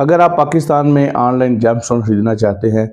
अगर आप पाकिस्तान में ऑनलाइन जेमस्टोन खरीदना चाहते हैं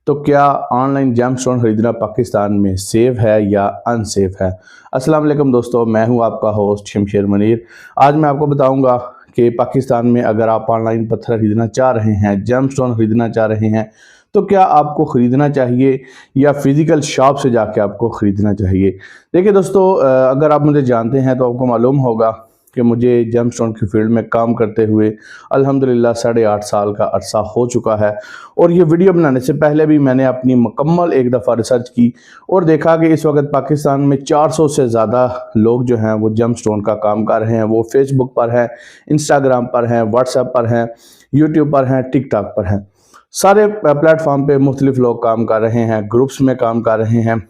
तो क्या ऑनलाइन जेमस्टोन खरीदना पाकिस्तान में सेफ है या अनसेफ है। अस्सलाम वालेकुम दोस्तों, मैं हूं आपका होस्ट शमशेर मनीर। आज मैं आपको बताऊंगा कि पाकिस्तान में अगर आप ऑनलाइन पत्थर खरीदना चाह रहे हैं, जेमस्टोन खरीदना चाह रहे हैं, तो क्या आपको ख़रीदना चाहिए या फिज़िकल शॉप से जाके आपको ख़रीदना चाहिए। देखिए दोस्तों, अगर आप मुझे जानते हैं तो आपको मालूम होगा कि मुझे जेमस्टोन की फील्ड में काम करते हुए अल्हम्दुलिल्लाह 8.5 साल का अरसा हो चुका है। और ये वीडियो बनाने से पहले भी मैंने अपनी मुकम्मल एक दफ़ा रिसर्च की और देखा कि इस वक्त पाकिस्तान में 400 से ज़्यादा लोग जो हैं वो जेमस्टोन का काम कर रहे हैं। वो फेसबुक पर हैं, इंस्टाग्राम पर हैं, व्हाट्सएप पर हैं, यूट्यूब पर हैं, टिकटॉक पर हैं। सारे प्लेटफॉर्म पे मुख्तलिफ लोग काम कर रहे हैं, ग्रुप्स में काम कर रहे हैं।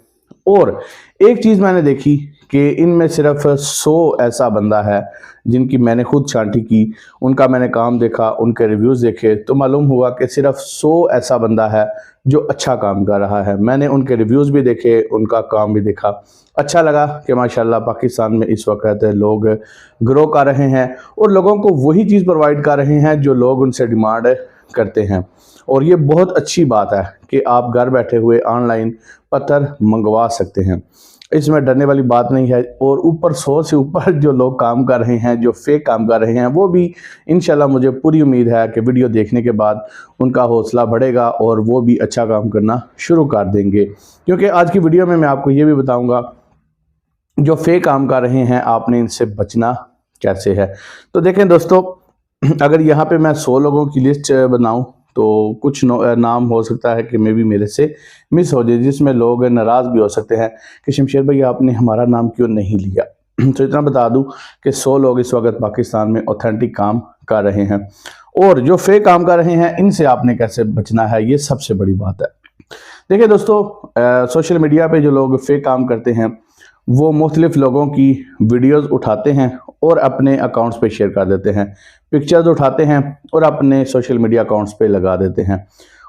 और एक चीज़ मैंने देखी कि इनमें सिर्फ 100 ऐसा बंदा है जिनकी मैंने खुद छांटी की, उनका मैंने काम देखा, उनके रिव्यूज़ देखे तो मालूम हुआ कि सिर्फ 100 ऐसा बंदा है जो अच्छा काम कर रहा है। मैंने उनके रिव्यूज़ भी देखे, उनका काम भी देखा। अच्छा लगा कि माशाल्लाह पाकिस्तान में इस वक्त लोग ग्रो कर रहे हैं और लोगों को वही चीज़ प्रोवाइड कर रहे हैं जो लोग उनसे डिमांड करते हैं। और ये बहुत अच्छी बात है कि आप घर बैठे हुए ऑनलाइन पत्थर मंगवा सकते हैं, इसमें डरने वाली बात नहीं है। और ऊपर 100 से ऊपर जो लोग काम कर रहे हैं, जो फेक काम कर रहे हैं, वो भी इंशाल्लाह मुझे पूरी उम्मीद है कि वीडियो देखने के बाद उनका हौसला बढ़ेगा और वो भी अच्छा काम करना शुरू कर देंगे। क्योंकि आज की वीडियो में मैं आपको ये भी बताऊंगा जो फेक काम कर रहे हैं आपने इनसे बचना कैसे है। तो देखें दोस्तों, अगर यहाँ पे मैं 100 लोगों की लिस्ट बनाऊं तो कुछ नाम हो सकता है कि मे भी मेरे से मिस हो जाए, जिसमें लोग नाराज़ भी हो सकते हैं कि शमशेर भाई आपने हमारा नाम क्यों नहीं लिया। तो इतना बता दूं कि 100 लोग इस वक्त पाकिस्तान में ऑथेंटिक काम कर रहे हैं और जो फेक काम कर रहे हैं इनसे आपने कैसे बचना है, ये सबसे बड़ी बात है। देखिए दोस्तों, सोशल मीडिया पे जो लोग फेक काम करते हैं वो मुख्तलिफ लोगों की वीडियोस उठाते हैं और अपने अकाउंट्स पे शेयर कर देते हैं, पिक्चर्स उठाते हैं और अपने सोशल मीडिया अकाउंट्स पे लगा देते हैं।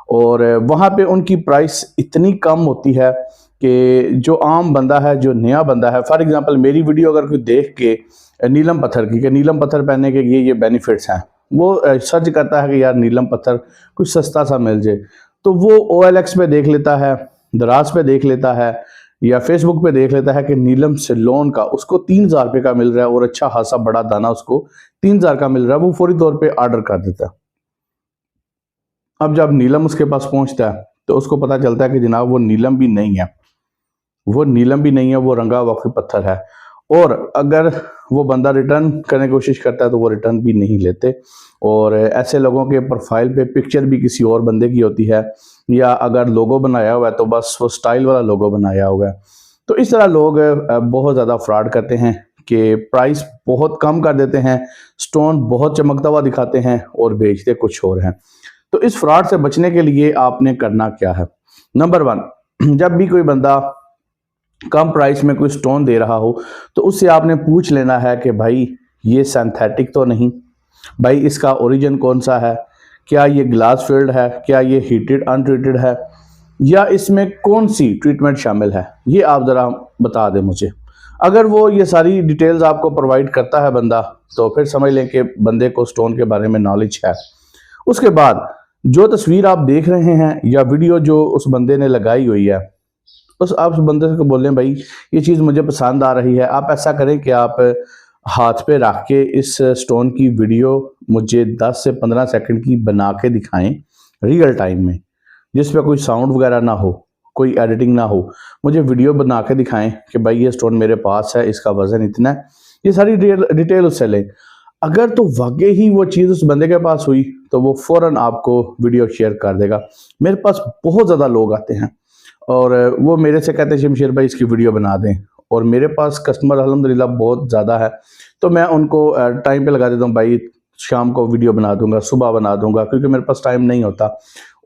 और वहाँ पे उनकी प्राइस इतनी कम होती है कि जो आम बंदा है, जो नया बंदा है, फॉर एग्जांपल मेरी वीडियो अगर कोई देख के नीलम पत्थर की कि नीलम पत्थर पहनने के ये बेनिफिट्स हैं, वो सर्च करता है कि यार नीलम पत्थर कुछ सस्ता सा मिल जाए, तो वो OLX पे देख लेता है, दराज पे देख लेता है या फेसबुक पे देख लेता है कि नीलम सेलोन का उसको 3000 रुपये का मिल रहा है और अच्छा खासा बड़ा दाना उसको 3000 का मिल रहा है। वो फौरी तौर पे ऑर्डर कर देता है। अब जब नीलम उसके पास पहुंचता है तो उसको पता चलता है कि जनाब वो नीलम भी नहीं है, वो नीलम भी नहीं है, वो रंगा हुआ पत्थर है। और अगर वो बंदा रिटर्न करने की कोशिश करता है तो वो रिटर्न भी नहीं लेते। और ऐसे लोगों के प्रोफाइल पे पिक्चर भी किसी और बंदे की होती है, या अगर लोगो बनाया हुआ है तो बस वो स्टाइल वाला लोगो बनाया हुआ है। तो इस तरह लोग बहुत ज़्यादा फ्रॉड करते हैं कि प्राइस बहुत कम कर देते हैं, स्टोन बहुत चमकता हुआ दिखाते हैं और बेचते कुछ और हैं। तो इस फ्रॉड से बचने के लिए आपने करना क्या है। नंबर 1, जब भी कोई बंदा कम प्राइस में कोई स्टोन दे रहा हो तो उससे आपने पूछ लेना है कि भाई ये सिंथेटिक तो नहीं, भाई इसका ओरिजिन कौन सा है, क्या ये ग्लास फील्ड है, क्या ये हीटेड अनट्रीटेड है, या इसमें कौन सी ट्रीटमेंट शामिल है, ये आप ज़रा बता दें मुझे। अगर वो ये सारी डिटेल्स आपको प्रोवाइड करता है बंदा, तो फिर समझ लें कि बंदे को स्टोन के बारे में नॉलेज है। उसके बाद जो तस्वीर आप देख रहे हैं या वीडियो जो उस बंदे ने लगाई हुई है, आप उस बंदे को बोलें भाई ये चीज़ मुझे पसंद आ रही है, आप ऐसा करें कि आप हाथ पे रख के इस स्टोन की वीडियो मुझे 10 से 15 सेकंड की बना के दिखाएं रियल टाइम में, जिस पे कोई साउंड वगैरह ना हो, कोई एडिटिंग ना हो। मुझे वीडियो बना के दिखाएं कि भाई ये स्टोन मेरे पास है, इसका वजन इतना है, ये सारी डिटेल उससे लें। अगर तो वाकई ही वो चीज़ उस बंदे के पास हुई तो वो फ़ौरन आपको वीडियो शेयर कर देगा। मेरे पास बहुत ज़्यादा लोग आते हैं और वो मेरे से कहते हैं शमशेर भाई इसकी वीडियो बना दें, और मेरे पास कस्टमर अल्हम्दुलिल्लाह बहुत ज़्यादा है, तो मैं उनको टाइम पे लगा देता हूँ, भाई शाम को वीडियो बना दूंगा, सुबह बना दूंगा, क्योंकि मेरे पास टाइम नहीं होता।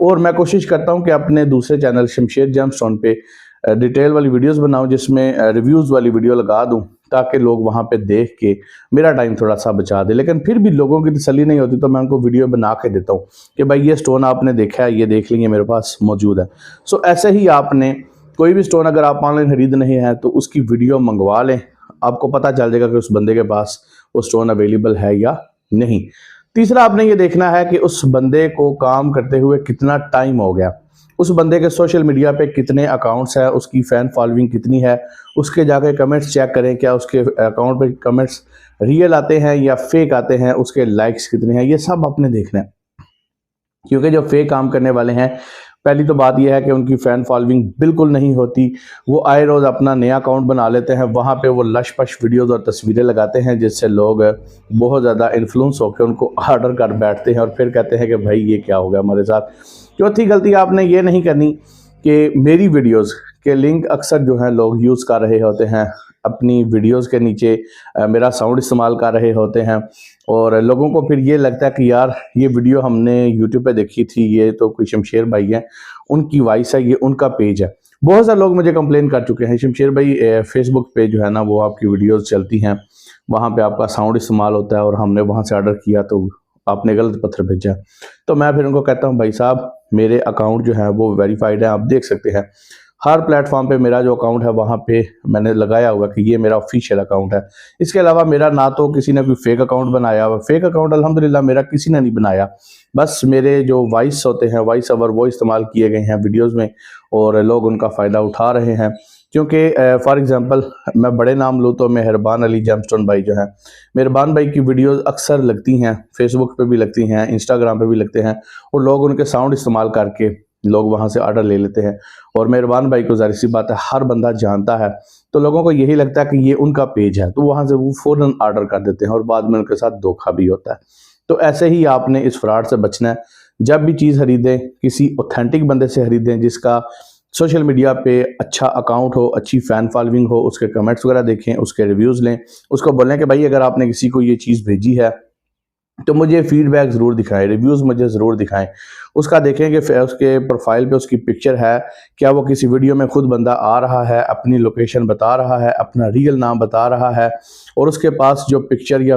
और मैं कोशिश करता हूँ कि अपने दूसरे चैनल शमशेर जेमस्टोन पे डिटेल वाली वीडियोस बनाऊं, जिसमें रिव्यूज़ वाली वीडियो लगा दूं, ताकि लोग वहां पे देख के मेरा टाइम थोड़ा सा बचा दे। लेकिन फिर भी लोगों की तसल्ली नहीं होती तो मैं उनको वीडियो बना के देता हूँ कि भाई ये स्टोन आपने देखा है, ये देख लेंगे, मेरे पास मौजूद है। सो ऐसे ही आपने कोई भी स्टोन अगर आप ऑनलाइन खरीद नहीं है तो उसकी वीडियो मंगवा लें, आपको पता चल जाएगा कि उस बंदे के पास वो स्टोन अवेलेबल है या नहीं। तीसरा आपने ये देखना है कि उस बंदे को काम करते हुए कितना टाइम हो गया, उस बंदे के सोशल मीडिया पे कितने अकाउंट्स हैं, उसकी फ़ैन फॉलोइंग कितनी है, उसके जाके कमेंट्स चेक करें, क्या उसके अकाउंट पे कमेंट्स रियल आते हैं या फेक आते हैं, उसके लाइक्स कितने हैं, ये सब आपने देखना है। क्योंकि जो फेक काम करने वाले हैं, पहली तो बात यह है कि उनकी फ़ैन फॉलोइंग बिल्कुल नहीं होती। वो आए रोज़ अपना नया अकाउंट बना लेते हैं, वहाँ पे वो लश-पश वीडियोज़ और तस्वीरें लगाते हैं, जिससे लोग बहुत ज़्यादा इन्फ्लुएंस होकर उनको ऑर्डर कर बैठते हैं और फिर कहते हैं कि भाई ये क्या हो गया हमारे साथ। चौथी गलती आपने ये नहीं करनी कि मेरी वीडियोज़ के लिंक अक्सर जो हैं लोग यूज़ कर रहे होते हैं, अपनी वीडियोज़ के नीचे मेरा साउंड इस्तेमाल कर रहे होते हैं, और लोगों को फिर ये लगता है कि यार ये वीडियो हमने यूट्यूब पे देखी थी, ये तो कोई शमशेर भाई हैं, उनकी वॉइस है, ये उनका पेज है। बहुत सारे लोग मुझे कंप्लेन कर चुके हैं, शमशेर भाई फेसबुक पे जो है ना वो आपकी वीडियोज़ चलती हैं, वहाँ पे आपका साउंड इस्तेमाल होता है और हमने वहाँ से ऑर्डर किया तो आपने गलत पत्थर भेजा। तो मैं फिर उनको कहता हूँ भाई साहब मेरे अकाउंट जो है वो वेरीफाइड है, आप देख सकते हैं हर प्लेटफॉर्म पे मेरा जो अकाउंट है वहाँ पे मैंने लगाया हुआ कि ये मेरा ऑफिशियल अकाउंट है। इसके अलावा मेरा ना तो किसी ने कोई फेक अकाउंट बनाया हुआ, फेक अकाउंट अल्हम्दुलिल्लाह मेरा किसी ने नहीं बनाया, बस मेरे जो वॉइस होते हैं, वॉइस ओवर, वो इस्तेमाल किए गए हैं वीडियोज़ में और लोग उनका फ़ायदा उठा रहे हैं। क्योंकि फॉर एग्ज़ाम्पल मैं बड़े नाम लूँ तो मेहरबान अली जेमस्टोन भाई जो है, मेहरबान भाई की वीडियोज़ अक्सर लगती हैं, फेसबुक पे भी लगती हैं, इंस्टाग्राम पे भी लगते हैं, और लोग उनके साउंड इस्तेमाल करके लोग वहाँ से ऑर्डर ले लेते हैं। और मेहरबान भाई को ज़ाहिर सी बात है हर बंदा जानता है, तो लोगों को यही लगता है कि ये उनका पेज है, तो वहाँ से वो फ़ौरन ऑर्डर कर देते हैं और बाद में उनके साथ धोखा भी होता है। तो ऐसे ही आपने इस फ्रॉड से बचना है। जब भी चीज़ खरीदें किसी ऑथेंटिक बंदे से खरीदें जिसका सोशल मीडिया पे अच्छा अकाउंट हो, अच्छी फ़ैन फॉलोइंग हो, उसके कमेंट्स वगैरह देखें, उसके रिव्यूज़ लें, उसको बोलें कि भाई अगर आपने किसी को ये चीज़ भेजी है तो मुझे फीडबैक ज़रूर दिखाएं, रिव्यूज़ मुझे ज़रूर दिखाएं। उसका देखें कि उसके प्रोफाइल पे उसकी पिक्चर है, क्या वो किसी वीडियो में खुद बंदा आ रहा है, अपनी लोकेशन बता रहा है, अपना रियल नाम बता रहा है, और उसके पास जो पिक्चर या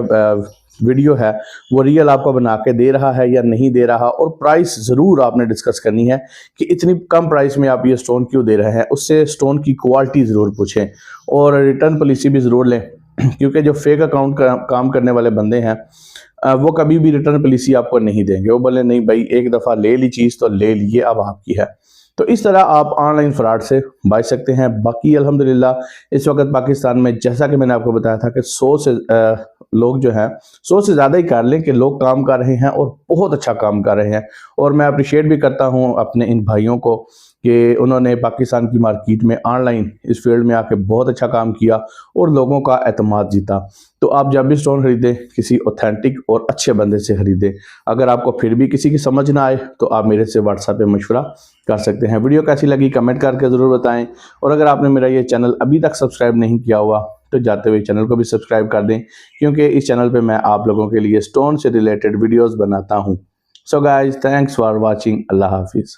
वीडियो है वो रियल आपको बना के दे रहा है या नहीं दे रहा। और प्राइस ज़रूर आपने डिस्कस करनी है कि इतनी कम प्राइस में आप ये स्टोन क्यों दे रहे हैं, उससे स्टोन की क्वालिटी ज़रूर पूछें और रिटर्न पॉलिसी भी ज़रूर लें। क्योंकि जो फेक अकाउंट का काम करने वाले बंदे हैं वो कभी भी रिटर्न पॉलिसी आपको नहीं देंगे, वो बोले नहीं भाई एक दफ़ा ले ली चीज़ तो ले ली, अब आपकी है। तो इस तरह आप ऑनलाइन फ्रॉड से बच सकते हैं। बाकी अल्हम्दुलिल्लाह इस वक्त पाकिस्तान में जैसा कि मैंने आपको बताया था कि 100 से लोग जो हैं 100 से ज़्यादा ही कर लें कि लोग काम कर रहे हैं और बहुत अच्छा काम कर रहे हैं। और मैं अप्रिशिएट भी करता हूँ अपने इन भाइयों को कि उन्होंने पाकिस्तान की मार्केट में ऑनलाइन इस फील्ड में आके बहुत अच्छा काम किया और लोगों का एतमाद जीता। तो आप जब भी स्टोन खरीदें किसी ऑथेंटिक और अच्छे बंदे से खरीदें। अगर आपको फिर भी किसी की समझ ना आए तो आप मेरे से व्हाट्सएप पे मशवरा कर सकते हैं। वीडियो कैसी लगी कमेंट करके ज़रूर बताएं, और अगर आपने मेरा ये चैनल अभी तक सब्सक्राइब नहीं किया हुआ तो जाते हुए चैनल को भी सब्सक्राइब कर दें, क्योंकि इस चैनल पे मैं आप लोगों के लिए स्टोन से रिलेटेड वीडियोस बनाता हूँ। So guys thanks for watching. Allah हाफिज़।